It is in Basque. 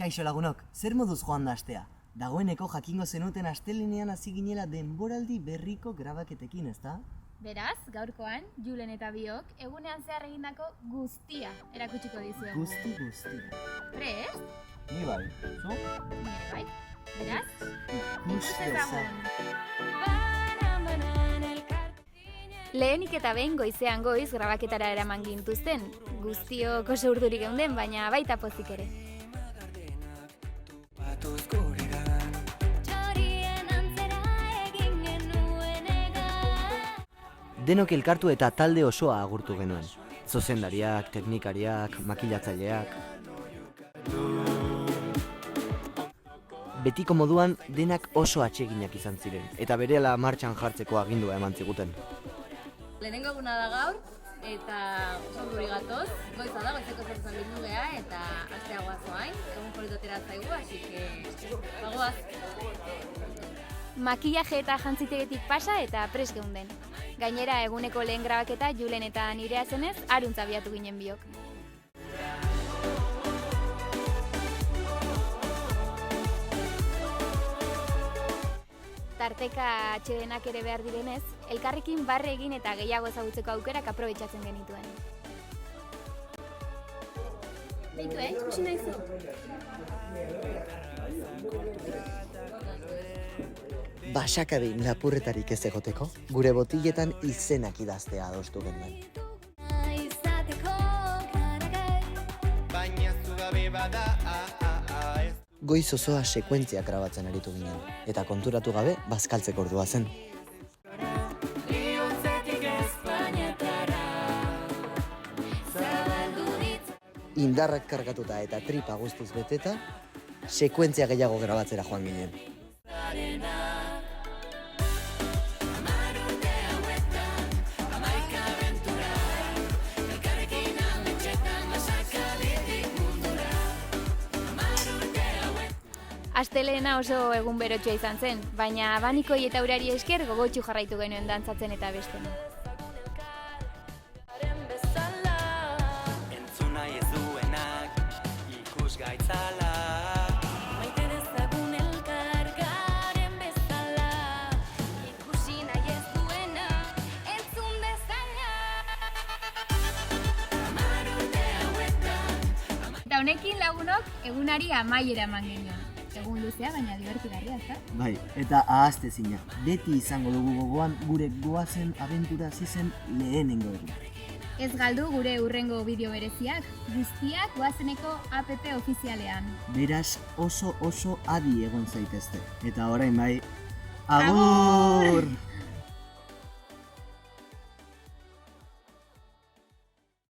Kaixo lagunok, zer moduz joan da astea? Dagoeneko jakingo zenuten astelenean hasi ginela denboraldi berriko grabaketekin, ezta? Beraz, gaurkoan, Julen eta biok egunean zehar egindako guztia erakutsiko dizuegu. Guzti. Prest? Ni bai, zu? Ni ere bai. Beraz, Ikus dezagun. Lehenik eta behin goizean goiz grabaketara eraman gintuzten. Guztiok oso urdurik geunden, baina baita pozik ere. Denok elkartu eta talde osoa agurtu genuen. Zuzendariak, teknikariak, makilatzaileak. Betiko moduan denak oso atseginak izan ziren, eta berehala martxan jartzeko agindua eman ziguten. Lehenengo eguna da gaur, eta oso guri gatoz, goiza da, goizeko zertzen bildu geha, eta astea guazoain, egun politotera zaigu, así que, bagoaz. Makillaje eta jantzitegetik pasa eta prest geunden. Gainera, eguneko lehen grabaketa Julen eta nirea zenez, aruntza abiatu ginen biok. Tarteka atsedenak ere behar direnez, elkarrekin barre egin eta gehiago ezagutzeko aukerak aprobetxatzen genituen. Beitu, ikusi nahi zu? Basakadin lapurretarik ez egoteko, gure botiletan izenak idaztea adostu genuen. Goiz osoa sekuentziak grabatzen aritu ginen, eta konturatu gabe bazkaltzeko ordua zen. Indarrak kargatuta eta tripa guztiz beteta, sekuentzia gehiago grabatzera joan ginen. Astelehena oso egun berotxoa izan zen, baina abanikoi eta urari esker gogotsu jarraitu genuen dantzatzen eta besten. Entzuna ez duenak ikus gaitzala. Maite dezagun elkar garen bezala. Ikusi nahi ez duena entzun dezala. Hamar urte hauetan. Eta honekin lagunok egunari amaiera eman genioan. Egun luzea, baina divertigarria, ezta? Bai, eta ahaztezina, beti izango dugu gogoan gure goazen abentura zizen lehenengo eguna. Ez galdu gure hurrengo bideo bereziak, guztiak goazeneko app ofizialean. Beraz oso adi egon zaitezte. Eta orain bai, agur!